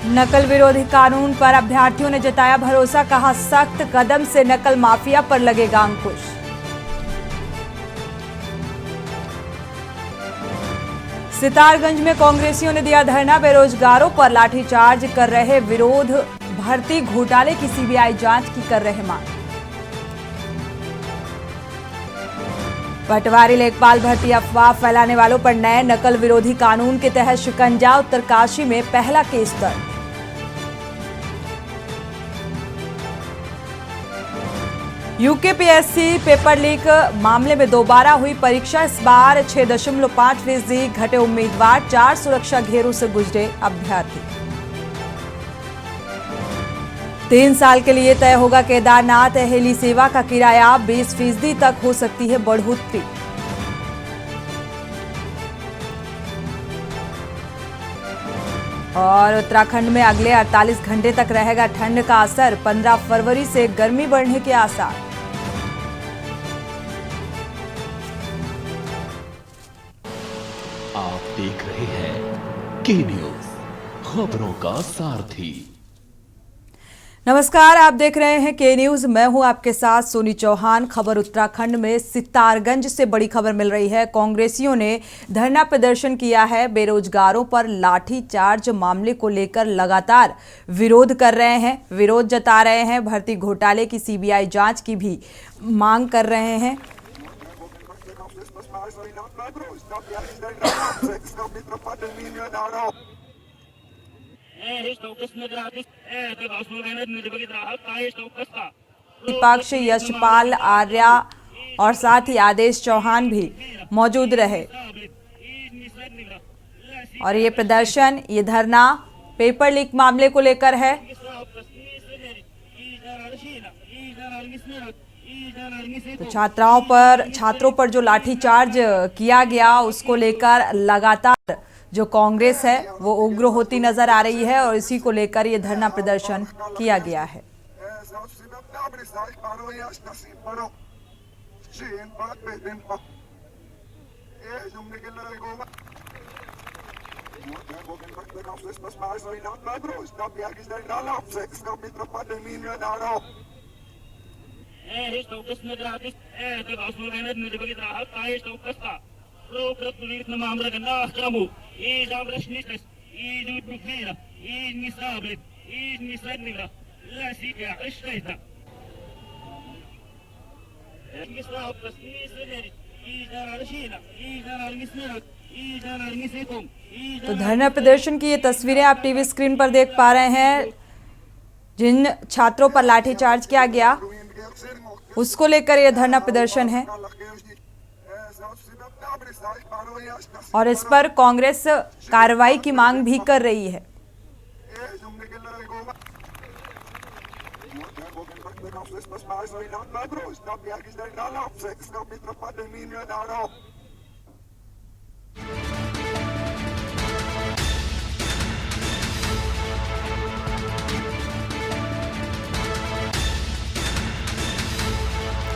नकल विरोधी कानून पर अभ्यर्थियों ने जताया भरोसा, कहा सख्त कदम से नकल माफिया पर लगेगा अंकुश। सितारगंज में कांग्रेसियों ने दिया धरना, बेरोजगारों पर लाठीचार्ज कर रहे विरोध, भर्ती घोटाले की सीबीआई जांच की कर रहे मांग। पटवारी लेखपाल भर्ती अफवाह फैलाने वालों पर नए नकल विरोधी कानून के तहत शिकंजा, उत्तरकाशी में पहला केस दर्ज। यूकेपीएससी पेपर लीक मामले में दोबारा हुई परीक्षा, इस बार 6.5% घटे उम्मीदवार, 4 सुरक्षा घेरों से गुजरे अभ्यर्थी। 3 साल के लिए तय होगा केदारनाथ हेली सेवा का किराया, 20% तक हो सकती है बढ़ोतरी। और उत्तराखंड में अगले 48 घंटे तक रहेगा ठंड का असर, 15 फरवरी से गर्मी बढ़ने के आसार। आप देख रहे हैं के न्यूज, खबरों का सारथी। नमस्कार, आप देख रहे हैं के न्यूज, मैं हूं आपके साथ सोनी चौहान। खबर उत्तराखंड में सितारगंज से बड़ी खबर मिल रही है। कांग्रेसियों ने धरना प्रदर्शन किया है, बेरोजगारों पर लाठीचार्ज मामले को लेकर लगातार विरोध कर रहे हैं, विरोध जता रहे हैं, भर्ती घोटाले की सीबीआई जांच की भी मांग कर रहे हैं। विपक्ष यशपाल आर्या और साथ ही आदेश चौहान भी मौजूद रहे। और ये प्रदर्शन, ये धरना पेपर लीक मामले को लेकर है। तो छात्रों पर जो लाठीचार्ज किया गया, उसको लेकर लगातार जो कांग्रेस है वो उग्र होती नजर आ रही है और इसी को लेकर ये धरना प्रदर्शन किया गया है। तो धरना प्रदर्शन की ये तस्वीरें आप टीवी स्क्रीन पर देख पा रहे हैं। जिन छात्रों पर लाठीचार्ज किया गया उसको लेकर यह धरना प्रदर्शन है और इस पर कांग्रेस कार्रवाई की मांग भी कर रही है।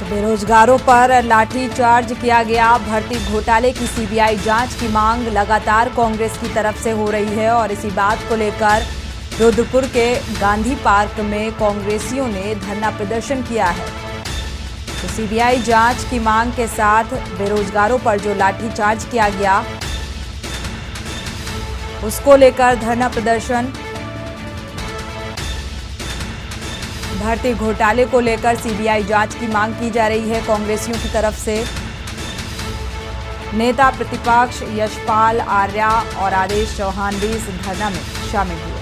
बेरोजगारों पर लाठीचार्ज किया गया, भर्ती घोटाले की सीबीआई जांच की मांग लगातार कांग्रेस की तरफ से हो रही है और इसी बात को लेकर रुद्रपुर के गांधी पार्क में कांग्रेसियों ने धरना प्रदर्शन किया है। तो सीबीआई जांच की मांग के साथ बेरोजगारों पर जो लाठीचार्ज किया गया उसको लेकर धरना प्रदर्शन, भर्ती घोटाले को लेकर सीबीआई जांच की मांग की जा रही है कांग्रेसियों की तरफ से। नेता प्रतिपक्ष यशपाल आर्या और आदेश चौहान भी इस धरना में शामिल हुए।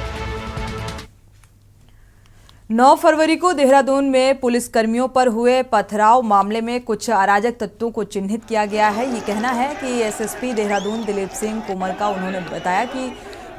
9 फरवरी को देहरादून में पुलिस कर्मियों पर हुए पथराव मामले में कुछ अराजक तत्वों को चिन्हित किया गया है। ये कहना है कि एसएसपी देहरादून दिलीप सिंह कुमार का उन्होंने बताया कि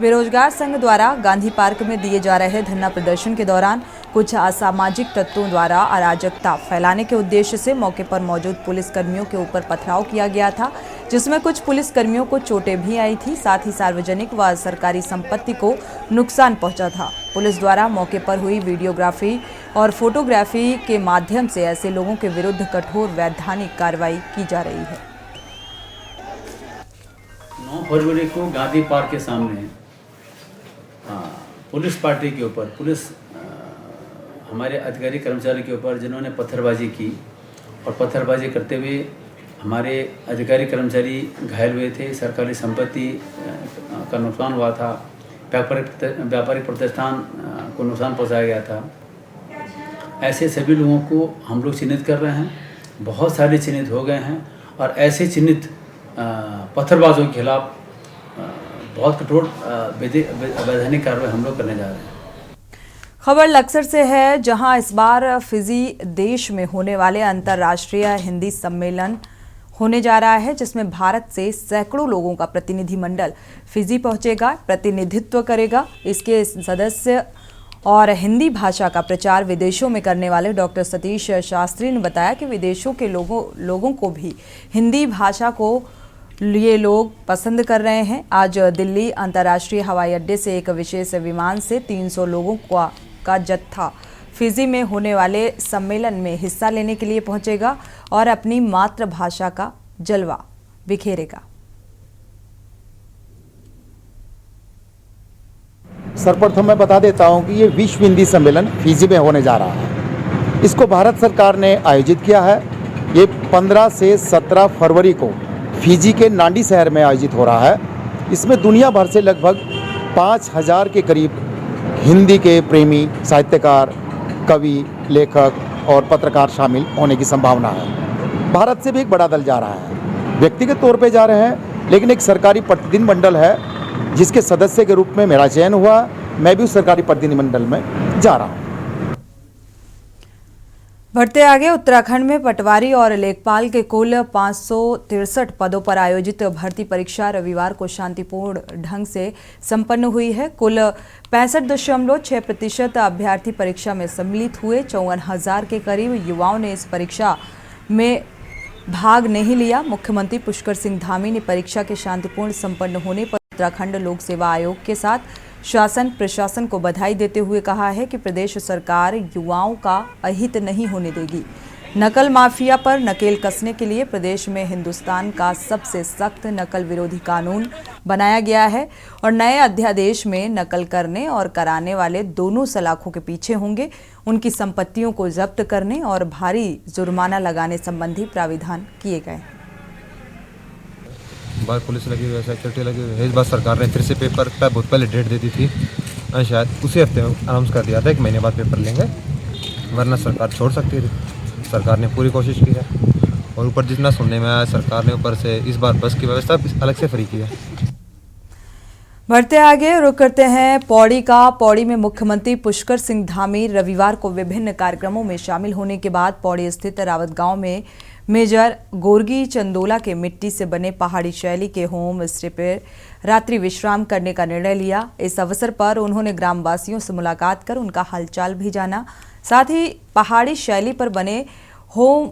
बेरोजगार संघ द्वारा गांधी पार्क में दिए जा रहे धरना प्रदर्शन के दौरान कुछ असामाजिक तत्वों द्वारा अराजकता फैलाने के उद्देश्य से मौके पर मौजूद पुलिस कर्मियों के ऊपर पथराव किया गया था, जिसमें कुछ पुलिस कर्मियों को चोटें भी आई थी, साथ ही सार्वजनिक व सरकारी संपत्ति को नुकसान पहुंचा था। पुलिस द्वारा मौके पर हुई वीडियोग्राफी और फोटोग्राफी के माध्यम से ऐसे लोगों के विरुद्ध कठोर वैधानिक कार्रवाई की जा रही है। 9 फरवरी को गांधी पार्क के सामने पुलिस पार्टी के ऊपर, हमारे अधिकारी कर्मचारी के ऊपर जिन्होंने पत्थरबाजी की और पत्थरबाजी करते हुए हमारे अधिकारी कर्मचारी घायल हुए थे, सरकारी संपत्ति का नुकसान हुआ था, व्यापारिक प्रतिष्ठान को नुकसान पहुंचाया गया था। ऐसे सभी लोगों को हम लोग चिन्हित कर रहे हैं, बहुत सारे चिन्हित हो गए हैं और ऐसे चिन्हित पत्थरबाजों के खिलाफ बहुत कठोर वैधानिक कार्रवाई हम लोग करने जा रहे हैं। खबर लक्सर से है, जहां इस बार फिजी देश में होने वाले अंतर्राष्ट्रीय हिंदी सम्मेलन होने जा रहा है, जिसमें भारत से सैकड़ों लोगों का प्रतिनिधिमंडल फिजी पहुंचेगा, प्रतिनिधित्व करेगा। इसके सदस्य और हिंदी भाषा का प्रचार विदेशों में करने वाले डॉक्टर सतीश शास्त्री ने बताया कि विदेशों के लोगों को भी हिंदी भाषा को ये लोग पसंद कर रहे हैं। आज दिल्ली अंतर्राष्ट्रीय हवाई अड्डे से एक विशेष विमान से 300 लोगों का जत्था फिजी में होने वाले सम्मेलन में हिस्सा लेने के लिए पहुंचेगा और अपनी मातृभाषा का जलवा बिखेरेगा। सर्वप्रथम मैं बता देता हूं कि ये विश्व हिंदी सम्मेलन फिजी में होने जा रहा है। इसको भारत सरकार ने आयोजित किया है। ये 15 से 17 फरवरी को फिजी के नांडी शहर में आयोजित हो रहा है। इसमें दुनिया भर से लगभग 5000 के करीब हिंदी के प्रेमी, साहित्यकार, कवि, लेखक और पत्रकार शामिल होने की संभावना है। भारत से भी एक बड़ा दल जा रहा है। व्यक्तिगत तौर पे जा रहे हैं, लेकिन एक सरकारी प्रतिनिधिमंडल है जिसके सदस्य के रूप में मेरा चयन हुआ। मैं भी उस सरकारी प्रतिनिधिमंडल में जा रहा हूँ। बढ़ते आगे, उत्तराखंड में पटवारी और लेखपाल के कुल 563 पदों पर आयोजित भर्ती परीक्षा रविवार को शांतिपूर्ण ढंग से संपन्न हुई है। कुल 65.6% अभ्यर्थी परीक्षा में सम्मिलित हुए। 54,000 के करीब युवाओं ने इस परीक्षा में भाग नहीं लिया। मुख्यमंत्री पुष्कर सिंह धामी ने परीक्षा के शांतिपूर्ण संपन्न होने पर उत्तराखंड लोक सेवा आयोग के साथ शासन प्रशासन को बधाई देते हुए कहा है कि प्रदेश सरकार युवाओं का अहित नहीं होने देगी। नकल माफिया पर नकेल कसने के लिए प्रदेश में हिंदुस्तान का सबसे सख्त नकल विरोधी कानून बनाया गया है और नए अध्यादेश में नकल करने और कराने वाले दोनों सलाखों के पीछे होंगे। उनकी संपत्तियों को जब्त करने और भारी जुर्माना लगाने संबंधी प्राविधान किए गए। बार पुलिस लगी हुई है, सिक्योरिटी लगी हुई है। इस बार सरकार ने फिर से पेपर का बहुत पहले डेट दे दी थी, शायद उसी हफ्ते में अनाउंस कर दिया था 1 महीने बाद पेपर लेंगे, वरना सरकार छोड़ सकती थी। सरकार ने पूरी कोशिश की है और ऊपर जितना सुनने में आया, सरकार ने ऊपर से इस बार बस की व्यवस्था अलग से फ्री की है। बढ़ते आगे, रुक करते हैं पौड़ी का। पौड़ी में मुख्यमंत्री पुष्कर सिंह धामी रविवार को विभिन्न कार्यक्रमों में शामिल होने के बाद पौड़ी स्थित रावत गांव में मेजर गोरगी चंदोला के मिट्टी से बने पहाड़ी शैली के होम स्टे पर रात्रि विश्राम करने का निर्णय लिया। इस अवसर पर उन्होंने ग्रामवासियों से मुलाकात कर उनका हालचाल भी जाना। साथ ही पहाड़ी शैली पर बने होम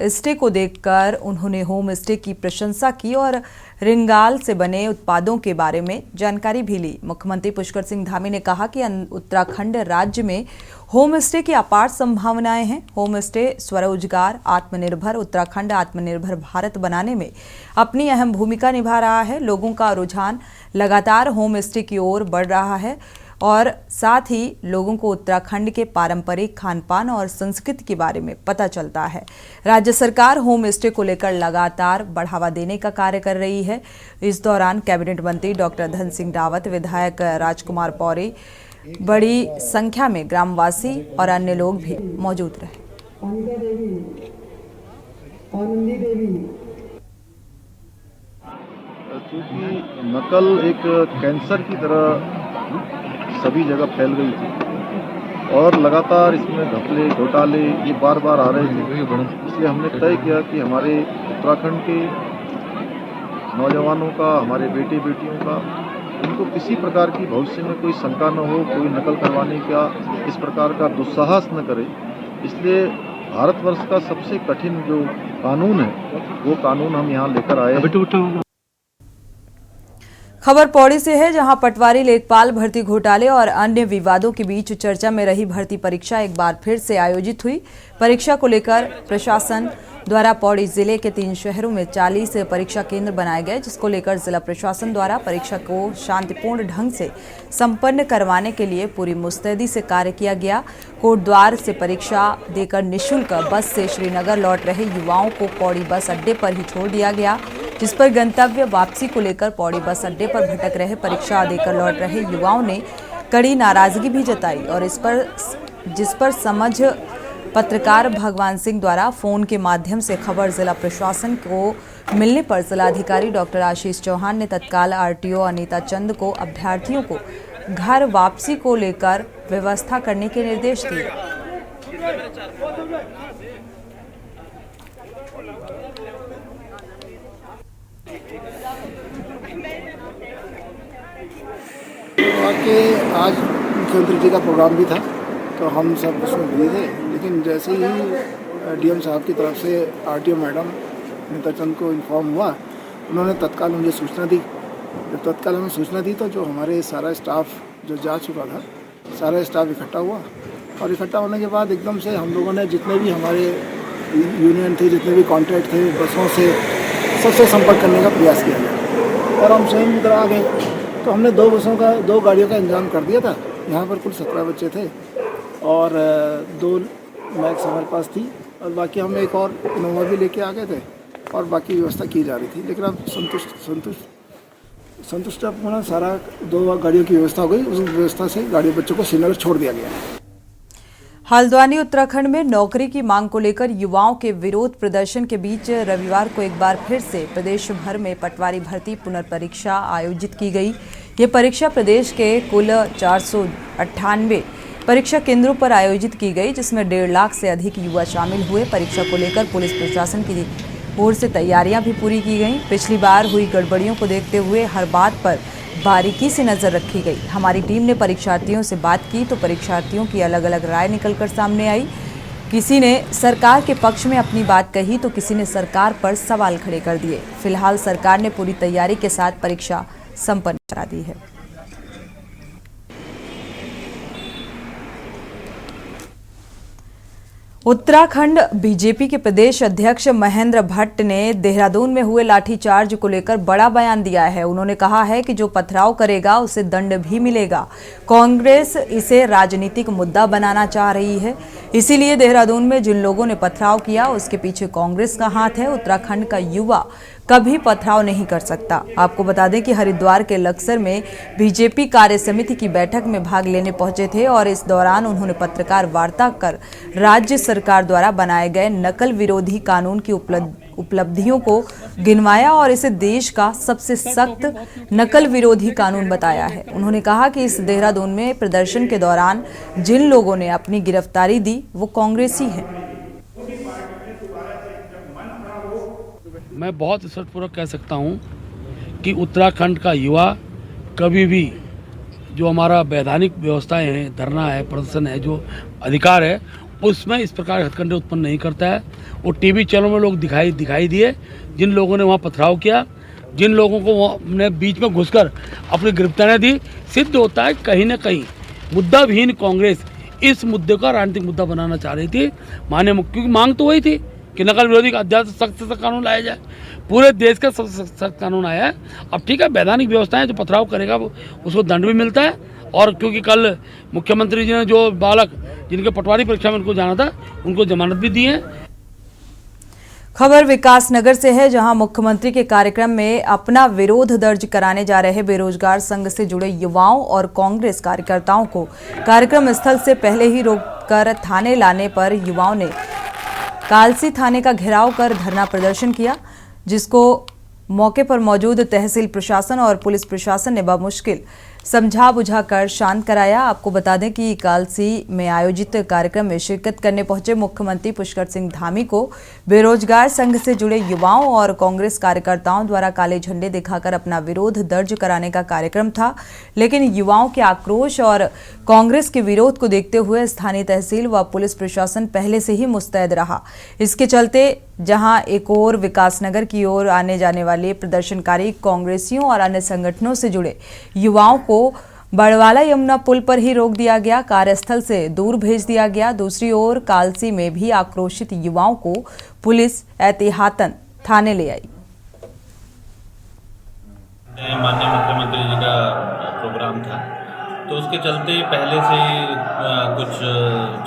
स्टे को देखकर उन्होंने होम स्टे की प्रशंसा की और रिंगाल से बने उत्पादों के बारे में जानकारी भी ली। मुख्यमंत्री पुष्कर सिंह धामी ने कहा कि उत्तराखंड राज्य में होम स्टे की अपार संभावनाएं हैं। होम स्टे स्वरोजगार, आत्मनिर्भर उत्तराखंड आत्मनिर्भर भारत बनाने में अपनी अहम भूमिका निभा रहा है। लोगों का रुझान लगातार होम स्टे की ओर बढ़ रहा है और साथ ही लोगों को उत्तराखंड के पारंपरिक खानपान और संस्कृति के बारे में पता चलता है। राज्य सरकार होम स्टे को लेकर लगातार बढ़ावा देने का कार्य कर रही है। इस दौरान कैबिनेट मंत्री डॉक्टर धन सिंह रावत, विधायक राजकुमार पौरी, बड़ी संख्या में ग्रामवासी और अन्य लोग भी मौजूद रहे। क्योंकि नकल एक कैंसर की तरह सभी जगह फैल गई थी और लगातार इसमें घपले घोटाले ये बार बार आ रहे थे। इसलिए हमने तय किया कि हमारे उत्तराखंड के नौजवानों का, हमारे बेटे बेटियों का, उनको किसी प्रकार की भविष्य में कोई शंका न हो, कोई नकल करवाने का इस प्रकार का दुस्साहस न करे। इसलिए भारतवर्ष का सबसे कठिन जो कानून है वो कानून हम यहाँ लेकर आए हैं। खबर पौड़ी से है, जहां पटवारी लेखपाल भर्ती घोटाले और अन्य विवादों के बीच चर्चा में रही भर्ती परीक्षा एक बार फिर से आयोजित हुई। परीक्षा को लेकर प्रशासन द्वारा पौड़ी जिले के 3 शहरों में 40 परीक्षा केंद्र बनाए गए, जिसको लेकर जिला प्रशासन द्वारा परीक्षा को शांतिपूर्ण ढंग से संपन्न करवाने के लिए पूरी मुस्तैदी से कार्य किया गया। कोटद्वार से परीक्षा देकर निःशुल्क बस से श्रीनगर लौट रहे युवाओं को पौड़ी बस अड्डे पर ही छोड़ दिया गया, जिस पर गंतव्य वापसी को लेकर पौड़ी बस अड्डे पर भटक रहे परीक्षा देकर लौट रहे युवाओं ने कड़ी नाराजगी भी जताई और जिस पर समझ पत्रकार भगवान सिंह द्वारा फोन के माध्यम से खबर जिला प्रशासन को मिलने पर जिलाधिकारी डॉक्टर आशीष चौहान ने तत्काल आरटीओ अनीता चंद को अभ्यर्थियों को घर वापसी को लेकर व्यवस्था करने के निर्देश दिए। आज मुख्यमंत्री जी का प्रोग्राम भी था, तो हम सब उसमें दिए थे, लेकिन जैसे ही डीएम साहब की तरफ से आरटीओ मैडम नीता चंद को इन्फॉर्म हुआ, उन्होंने तत्काल मुझे सूचना दी। जब तत्काल हमें सूचना दी तो जो हमारे सारा स्टाफ जो जा चुका था, सारा स्टाफ इकट्ठा हुआ और इकट्ठा होने के बाद एकदम से हम लोगों ने जितने भी हमारे यूनियन थे, जितने भी कॉन्ट्रैक्ट थे, बसों से सबसे संपर्क करने का प्रयास किया गया और हम स्वयं इधर आ गए। तो हमने 2 गाड़ियों का इंतजाम कर दिया था। यहाँ पर कुल 17 बच्चे थे और 2 मैक्स हमारे पास थी और बाकी हम एक और इनोवा भी लेके आ गए थे और बाकी व्यवस्था की जा रही थी। लेकिन अब संतुष्टपूर्ण सारा 2 गाड़ियों की व्यवस्था हो गई। उस व्यवस्था से गाड़ी बच्चों को श्रीनगर छोड़ दिया गया। हल्द्वानी उत्तराखंड में नौकरी की मांग को लेकर युवाओं के विरोध प्रदर्शन के बीच रविवार को एक बार फिर से प्रदेश भर में पटवारी भर्ती पुनर्परीक्षा आयोजित की गई। ये परीक्षा प्रदेश के कुल 498 परीक्षा केंद्रों पर आयोजित की गई, जिसमें 1.5 लाख से अधिक युवा शामिल हुए। परीक्षा को लेकर पुलिस प्रशासन की ओर से तैयारियां भी पूरी की गईं। पिछली बार हुई गड़बड़ियों को देखते हुए हर बात पर बारीकी से नजर रखी गई। हमारी टीम ने परीक्षार्थियों से बात की तो परीक्षार्थियों की अलग अलग राय निकलकर सामने आई। किसी ने सरकार के पक्ष में अपनी बात कही तो किसी ने सरकार पर सवाल खड़े कर दिए। फिलहाल सरकार ने पूरी तैयारी के साथ परीक्षा संपन्न करा दी है। उत्तराखंड बीजेपी के प्रदेश अध्यक्ष महेंद्र भट्ट ने देहरादून में हुए लाठीचार्ज को लेकर बड़ा बयान दिया है। उन्होंने कहा है कि जो पथराव करेगा उसे दंड भी मिलेगा। कांग्रेस इसे राजनीतिक मुद्दा बनाना चाह रही है, इसीलिए देहरादून में जिन लोगों ने पथराव किया उसके पीछे कांग्रेस का हाथ है। उत्तराखंड का युवा कभी पथराव नहीं कर सकता। आपको बता दें कि हरिद्वार के लक्सर में बीजेपी कार्य समिति की बैठक में भाग लेने पहुंचे थे और इस दौरान उन्होंने पत्रकार वार्ता कर राज्य सरकार द्वारा बनाए गए नकल विरोधी कानून की उपलब्धियों को गिनवाया और इसे देश का सबसे सख्त नकल विरोधी कानून बताया है। उन्होंने कहा कि इस देहरादून में प्रदर्शन के दौरान जिन लोगों ने अपनी गिरफ्तारी दी वो कांग्रेसी हैं। मैं बहुत स्पष्टपूर्वक कह सकता हूँ कि उत्तराखंड का युवा कभी भी जो हमारा वैधानिक व्यवस्थाएं हैं, धरना है, प्रदर्शन है, जो अधिकार है, उसमें इस प्रकार हथकंडे उत्पन्न नहीं करता है। वो टीवी चैनलों में लोग दिखाई दिए, जिन लोगों ने वहाँ पथराव किया, जिन लोगों को हमने बीच में घुसकर अपनी गिरफ्तारियाँ दी, सिद्ध होता है कहीं ना कहीं मुद्दाविहीन कांग्रेस इस मुद्दे का राजनीतिक मुद्दा बनाना चाह रही थी। माननीय मुख्यमंत्री की मांग तो वही थी कि नकल विरोधी का अध्यादेश सख्त से कानून लाया जाए। पूरे देश का सख्त कानून आया है। अब ठीक है, वैधानिक व्यवस्थाएं, जो पथराव करेगा उसको दंड भी मिलता है। और क्योंकि कल मुख्यमंत्री जी ने जो बालक जिनके पटवारी परीक्षा में उनको जाना था, उनको जमानत भी दी है। खबर विकासनगर से है, जहां मुख्यमंत्री के कार्यक्रम में अपना विरोध दर्ज कराने जा रहे बेरोजगार संघ से जुड़े युवाओं और कांग्रेस कार्यकर्ताओं को कार्यक्रम स्थल से पहले ही रोककर थाने लाने पर युवाओं ने कालसी थाने का घेराव कर धरना प्रदर्शन किया, जिसको मौके पर मौजूद तहसील प्रशासन और पुलिस प्रशासन ने बमुश्किल समझा बुझाकर शांत कराया। आपको बता दें कि कालसी में आयोजित कार्यक्रम में शिरकत करने पहुंचे मुख्यमंत्री पुष्कर सिंह धामी को बेरोजगार संघ से जुड़े युवाओं और कांग्रेस कार्यकर्ताओं द्वारा काले झंडे दिखाकर अपना विरोध दर्ज कराने का कार्यक्रम था, लेकिन युवाओं के आक्रोश और कांग्रेस के विरोध को देखते हुए स्थानीय तहसील व पुलिस प्रशासन पहले से ही मुस्तैद रहा। इसके चलते जहां एक और विकासनगर की ओर आने जाने वाले प्रदर्शनकारी कांग्रेसियों और अन्य संगठनों से जुड़े युवाओं को बड़वाला यमुना पुल पर ही रोक दिया गया, कार्यस्थल से दूर भेज दिया गया। दूसरी ओर कालसी में भी आक्रोशित युवाओं को पुलिस एहतियातन थाने ले आई। माननीय मुख्यमंत्री जी का प्रोग्राम था, तो उसके चलते पहले से कुछ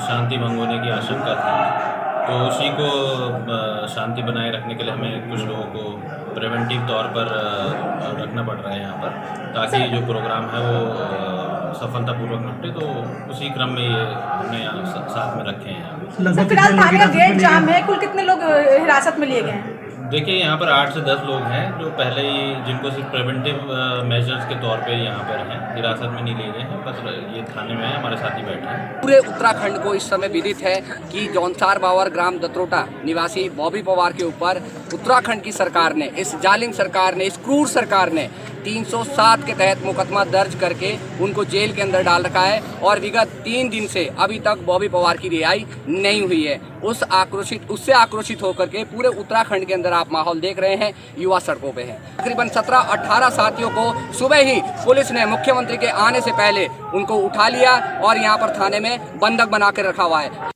शांति भंग होने की आशंका थी, तो उसी को शांति बनाए रखने के लिए हमें कुछ लोगों को प्रिवेंटिव तौर पर रखना पड़ रहा है यहाँ पर, ताकि जो प्रोग्राम है वो सफलतापूर्वक निपटे। तो उसी क्रम में ये हमने यहाँ साथ में रखे हैं। फिलहाल थाने का गेट जाम है, कुल कितने लोग हिरासत में लिए गए हैं? देखिए, यहाँ पर 8 से 10 लोग हैं जो पहले ही, जिनको सिर्फ प्रिवेंटिव मेजर्स के तौर पे यहाँ पर हैं, हिरासत में नहीं लिए गए हैं, बस ये थाने में है, हमारे साथी बैठे हैं। पूरे उत्तराखंड को इस समय विदित है कि जौनसार बावर ग्राम दत्रोटा निवासी बॉबी पवार के ऊपर उत्तराखंड की सरकार ने, इस जालिम सरकार ने, इस क्रूर सरकार ने 307 के तहत मुकदमा दर्ज करके उनको जेल के अंदर डाल रखा है और विगत 3 दिन से अभी तक बॉबी पवार की रिहाई नहीं हुई है। उससे आक्रोशित होकर के पूरे उत्तराखंड के अंदर आप माहौल देख रहे हैं, युवा सड़कों पे हैं। तकरीबन 17-18 साथियों को सुबह ही पुलिस ने मुख्यमंत्री के आने से पहले उनको उठा लिया और यहाँ पर थाने में बंधक बना कर रखा हुआ है।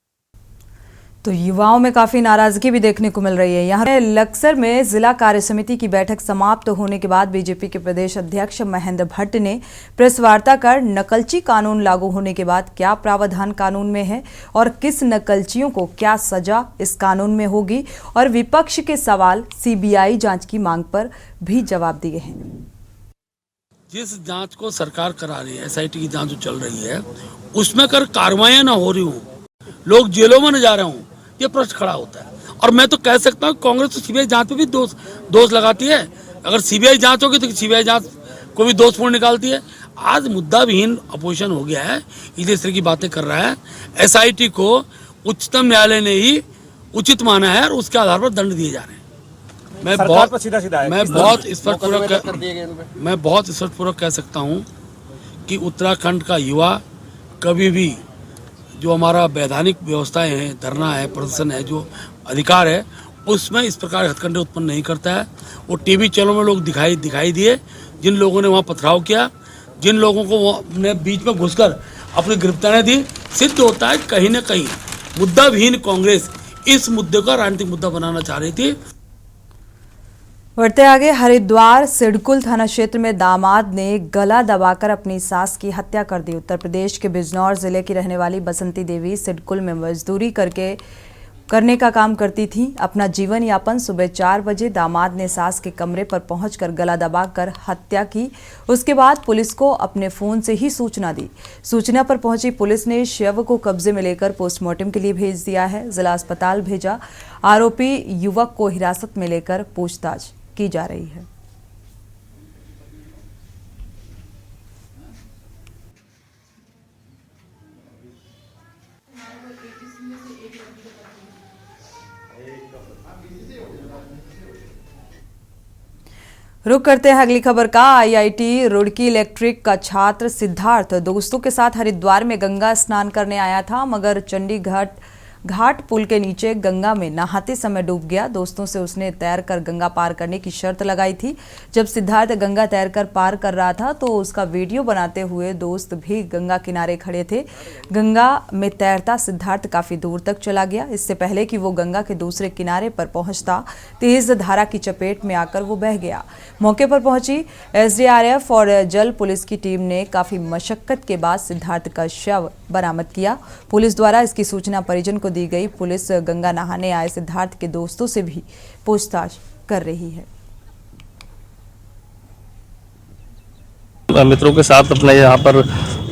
तो युवाओं में काफी नाराजगी भी देखने को मिल रही है। यहाँ लक्सर में जिला कार्य समिति की बैठक समाप्त होने के बाद बीजेपी के प्रदेश अध्यक्ष महेंद्र भट्ट ने प्रेस वार्ता कर नकलची कानून लागू होने के बाद क्या प्रावधान कानून में है और किस नकलचियों को क्या सजा इस कानून में होगी, और विपक्ष के सवाल सीबीआई जांच की मांग पर भी जवाब दिए हैं। जिस जांच को सरकार करा रही है, एसआईटी की जांच जो चल रही है, उसमें कर कार्रवाइयां ना हो रही हूँ, लोग जेलों में न जा रहे हूँ, ये प्रश्न खड़ा होता है। और मैं तो कह सकता हूँ कांग्रेस तो सीबीआई जांच पे भी दोष लगाती है। अगर सीबीआई जांच होगी तो सीबीआई जांच को भी दोषपूर्ण निकालती है। आज मुद्दा विहीन अपोजिशन हो गया है, इस तरह की बातें कर रहा है। एसआईटी को उच्चतम न्यायालय ने ही उचित माना है और उसके आधार पर दंड दिए जा रहे हैं। मैं बहुत स्पष्टपूर्वक कह सकता हूँ कि उत्तराखंड का युवा कभी भी जो हमारा वैधानिक व्यवस्थाएं हैं, धरना है, प्रदर्शन है, जो अधिकार है, उसमें इस प्रकार हथकंडे उत्पन्न नहीं करता है। वो टीवी चैनलों में लोग दिखाई दिए, जिन लोगों ने वहाँ पथराव किया, जिन लोगों को वो बीच में घुसकर अपनी गिरफ्तारियां दी, सिद्ध होता है कहीं न कहीं मुद्दा विहीन कांग्रेस इस मुद्दे का राजनीतिक मुद्दा बनाना चाह रही थी। बढ़ते आगे, हरिद्वार सिडकुल थाना क्षेत्र में दामाद ने गला दबाकर अपनी सास की हत्या कर दी। उत्तर प्रदेश के बिजनौर जिले की रहने वाली बसंती देवी सिडकुल में मजदूरी करने का काम करती थी। अपना जीवन यापन सुबह 4 बजे दामाद ने सास के कमरे पर पहुंचकर गला दबाकर हत्या की। उसके बाद पुलिस को अपने फोन से ही सूचना दी। सूचना पर पहुंची पुलिस ने शव को कब्जे में लेकर पोस्टमार्टम के लिए भेज दिया है। जिला अस्पताल भेजा। आरोपी युवक को हिरासत में लेकर पूछताछ की जा रही है। रुक करते हैं अगली खबर का। आईआईटी रुड़की इलेक्ट्रिक का छात्र सिद्धार्थ दोस्तों के साथ हरिद्वार में गंगा स्नान करने आया था, मगर चंडीगढ़ घाट पुल के नीचे गंगा में नहाते समय डूब गया। दोस्तों से उसने तैरकर गंगा पार करने की शर्त लगाई थी। जब सिद्धार्थ गंगा तैरकर पार कर रहा था तो उसका वीडियो बनाते हुए दोस्त भी गंगा किनारे खड़े थे। गंगा में तैरता सिद्धार्थ काफी दूर तक चला गया। इससे पहले कि वो गंगा के दूसरे किनारे पर पहुंचता, तेज धारा की चपेट में आकर वो बह गया। मौके पर पहुंची एसडीआरएफ और जल पुलिस की टीम ने काफी मशक्कत के बाद सिद्धार्थ का शव बरामद किया। पुलिस द्वारा इसकी सूचना परिजन को दी गई। पुलिस गंगा नहाने आए सिद्धार्थ के दोस्तों से भी पूछताछ कर रही है। मित्रों के साथ अपने यहाँ पर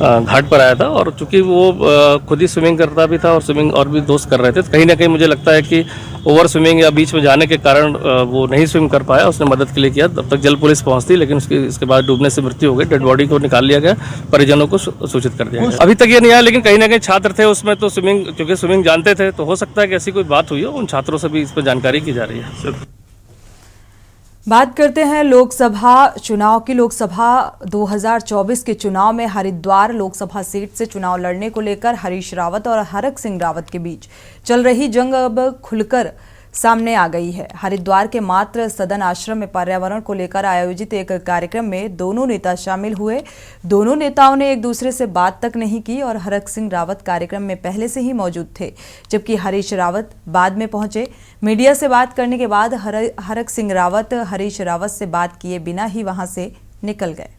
घाट पर आया था, और चूंकि वो खुद ही स्विमिंग करता भी था और स्विमिंग और भी दोस्त कर रहे थे, तो कहीं ना कहीं मुझे लगता है कि ओवर स्विमिंग या बीच में जाने के कारण वो नहीं स्विम कर पाया। उसने मदद के लिए किया, तब तक जल पुलिस पहुंचती, लेकिन इसके बाद डूबने से मृत्यु हो गई। डेड बॉडी को निकाल लिया गया, परिजनों को सूचित कर दिया गया। अभी तक ये नहीं आया, लेकिन कहीं ना कहीं छात्र थे उसमें, तो चूंकि स्विमिंग जानते थे, तो हो सकता है कि ऐसी कोई बात हुई हो। उन छात्रों से भी इस पर जानकारी की जा रही है। बात करते हैं लोकसभा चुनाव की। लोकसभा 2024 के चुनाव में हरिद्वार लोकसभा सीट से चुनाव लड़ने को लेकर हरीश रावत और हरक सिंह रावत के बीच चल रही जंग अब खुलकर सामने आ गई है। हरिद्वार के मातृ सदन आश्रम में पर्यावरण को लेकर आयोजित एक कार्यक्रम में दोनों नेता शामिल हुए। दोनों नेताओं ने एक दूसरे से बात तक नहीं की और हरक सिंह रावत कार्यक्रम में पहले से ही मौजूद थे, जबकि हरीश रावत बाद में पहुंचे। मीडिया से बात करने के बाद हरक सिंह रावत हरीश रावत से बात किए बिना ही वहां से निकल गए।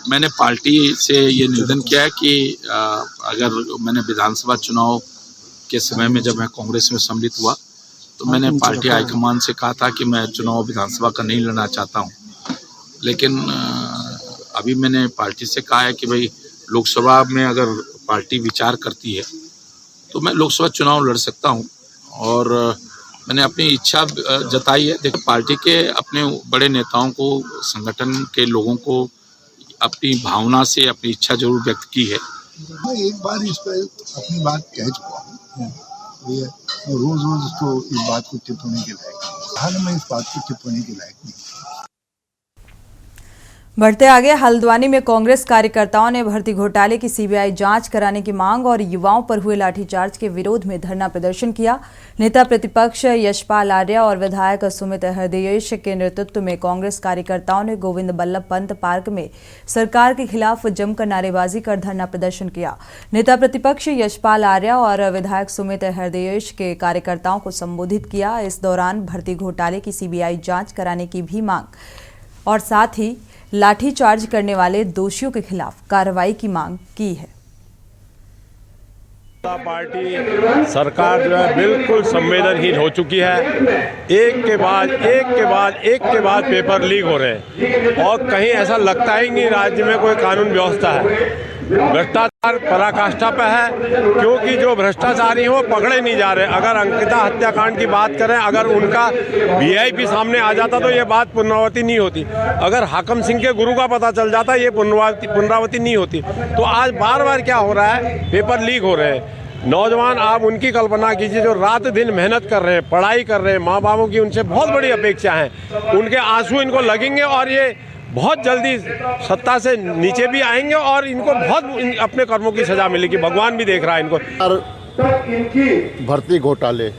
मैंने पार्टी से ये निवेदन किया है कि अगर मैंने विधानसभा चुनाव के समय में जब मैं कांग्रेस में सम्मिलित हुआ, तो मैंने पार्टी हाईकमान से कहा था कि मैं चुनाव विधानसभा का नहीं लड़ना चाहता हूं। लेकिन अभी मैंने पार्टी से कहा है कि भाई लोकसभा में अगर पार्टी विचार करती है तो मैं लोकसभा चुनाव लड़ सकता हूं, और मैंने अपनी इच्छा जताई है। देखिए, पार्टी के अपने बड़े नेताओं को, संगठन के लोगों को अपनी भावना से अपनी इच्छा जरूर व्यक्त की है। मैं एक बार इस पर अपनी बात कह चुका हूँ, रोज रोज तो इस बात को टिप्पणी के लायक नहीं। हाल में इस बात को टिप्पणी के लायक नहीं। बढ़ते आगे, हल्द्वानी में कांग्रेस कार्यकर्ताओं ने भर्ती घोटाले की सीबीआई जांच कराने की मांग और युवाओं पर हुए लाठीचार्ज के विरोध में धरना प्रदर्शन किया। नेता प्रतिपक्ष यशपाल आर्य और विधायक सुमित हृदयेश के नेतृत्व में कांग्रेस कार्यकर्ताओं ने गोविंद बल्लभ पंत पार्क में सरकार के खिलाफ जमकर नारेबाजी कर धरना प्रदर्शन किया। नेता प्रतिपक्ष यशपाल आर्य और विधायक सुमित हृदयेश के कार्यकर्ताओं को संबोधित किया। इस दौरान भर्ती घोटाले की सीबीआई जांच कराने की भी मांग और साथ ही लाठीचार्ज करने वाले दोषियों के खिलाफ कार्रवाई की मांग की है। पार्टी सरकार जो है बिल्कुल संवेदनहीन हो चुकी है। एक के बाद पेपर लीक हो रहे हैं, और कहीं ऐसा लगता ही नहीं राज्य में कोई कानून व्यवस्था है। भ्रष्टाचार पराकाष्ठा पे है, क्योंकि जो भ्रष्टाचारी हो पकड़े नहीं जा रहे। अगर अंकिता हत्याकांड की बात करें, अगर उनका वीआईपी सामने आ जाता तो ये बात पुनरावृत्ति नहीं होती। अगर हाकम सिंह के गुरु का पता चल जाता ये पुनरावृत्ति नहीं होती। तो आज बार बार क्या हो रहा है, पेपर लीक हो रहे हैं। नौजवान, आप उनकी कल्पना कीजिए जो रात दिन मेहनत कर रहे हैं, पढ़ाई कर रहे हैं, माँ बापों की उनसे बहुत बड़ी अपेक्षा है। उनके आंसू इनको लगेंगे और ये बहुत जल्दी सत्ता से नीचे भी आएंगे और इनको बहुत अपने कर्मों की सजा मिलेगी। भगवान भी देख रहा है इनको। भर्ती घोटाले,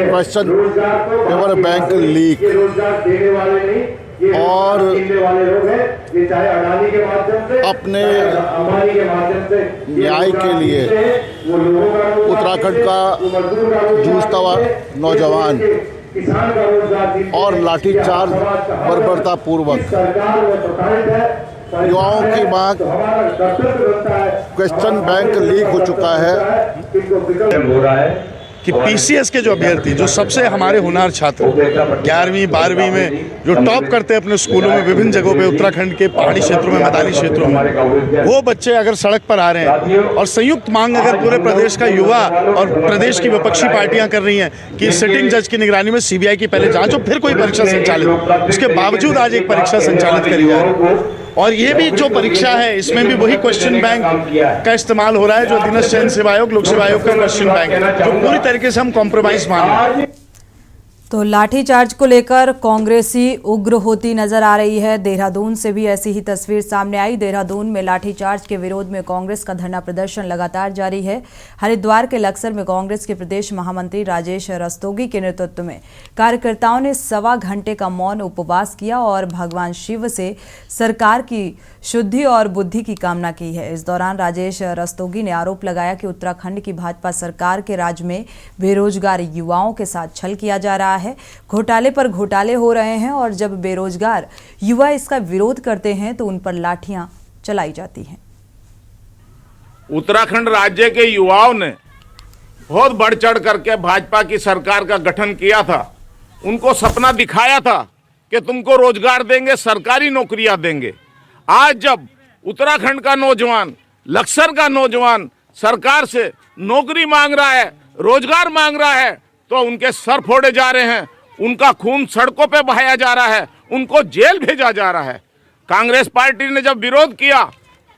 क्वेश्चन पेपर बैंक लीक और अपने न्याय के लिए उत्तराखंड का जूझता हुआ नौजवान और लाठीचार्ज बर्बरता पूर्वक युवाओं की मांग, क्वेश्चन बैंक लीक हो चुका है कि पीसीएस के जो अभ्यर्थी, जो सबसे हमारे होनहार छात्र 11वीं 12वीं में जो टॉप करते हैं अपने स्कूलों में, विभिन्न जगहों पे उत्तराखंड के पहाड़ी क्षेत्रों में, मैदानी क्षेत्रों में, वो बच्चे अगर सड़क पर आ रहे हैं और संयुक्त मांग अगर पूरे प्रदेश का युवा और प्रदेश की विपक्षी पार्टियां कर रही हैं कि सिटिंग जज की निगरानी में सीबीआई की पहले जांच हो फिर कोई परीक्षा संचालित हो, उसके बावजूद आज एक परीक्षा संचालित करी जाए। और ये भी जो परीक्षा है इसमें भी वही क्वेश्चन बैंक का इस्तेमाल हो रहा है जो अधीनस्थ चयन सेवा आयोग, लोक सेवा आयोग का क्वेश्चन बैंक है, जो पूरी तरीके से हम कॉम्प्रोमाइज मान रहे हैं। तो लाठीचार्ज को लेकर कांग्रेसी उग्र होती नजर आ रही है। देहरादून से भी ऐसी ही तस्वीर सामने आई। देहरादून में लाठीचार्ज के विरोध में कांग्रेस का धरना प्रदर्शन लगातार जारी है। हरिद्वार के लक्सर में कांग्रेस के प्रदेश महामंत्री राजेश रस्तोगी के नेतृत्व में कार्यकर्ताओं ने 1.25 घंटे का मौन उपवास किया और भगवान शिव से सरकार की शुद्धि और बुद्धि की कामना की है। इस दौरान राजेश रस्तोगी ने आरोप लगाया कि उत्तराखंड की भाजपा सरकार के राज में बेरोजगार युवाओं के साथ छल किया जा रहा है। घोटाले पर घोटाले हो रहे हैं और जब बेरोजगार युवा इसका विरोध करते हैं तो उन पर लाठियां चलाई जाती हैं। उत्तराखंड राज्य के युवाओं ने बहुत बढ़ चढ़ करके भाजपा की सरकार का गठन किया था उनको सपना दिखाया था कि तुमको रोजगार देंगे, सरकारी नौकरियां देंगे। आज जब उत्तराखंड का नौजवान, लक्सर का नौजवान सरकार से नौकरी मांग रहा है, रोजगार मांग रहा है, तो उनके सर फोड़े जा रहे हैं, उनका खून सड़कों पे बहाया जा रहा है, उनको जेल भेजा जा रहा है। कांग्रेस पार्टी ने जब विरोध किया,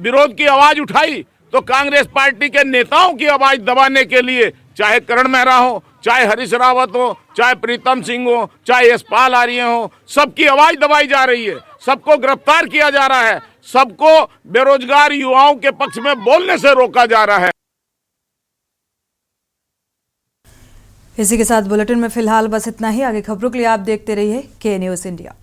विरोध की आवाज उठाई, तो कांग्रेस पार्टी के नेताओं की आवाज दबाने के लिए चाहे करण मेहरा हो, चाहे हरीश रावत हो, चाहे प्रीतम सिंह हो, चाहे यशपाल आर्य हो, सबकी आवाज दबाई जा रही है, सबको गिरफ्तार किया जा रहा है, सबको बेरोजगार युवाओं के पक्ष में बोलने से रोका जा रहा है। इसी के साथ बुलेटिन में फिलहाल बस इतना ही। आगे खबरों के लिए आप देखते रहिए के न्यूज़ इंडिया।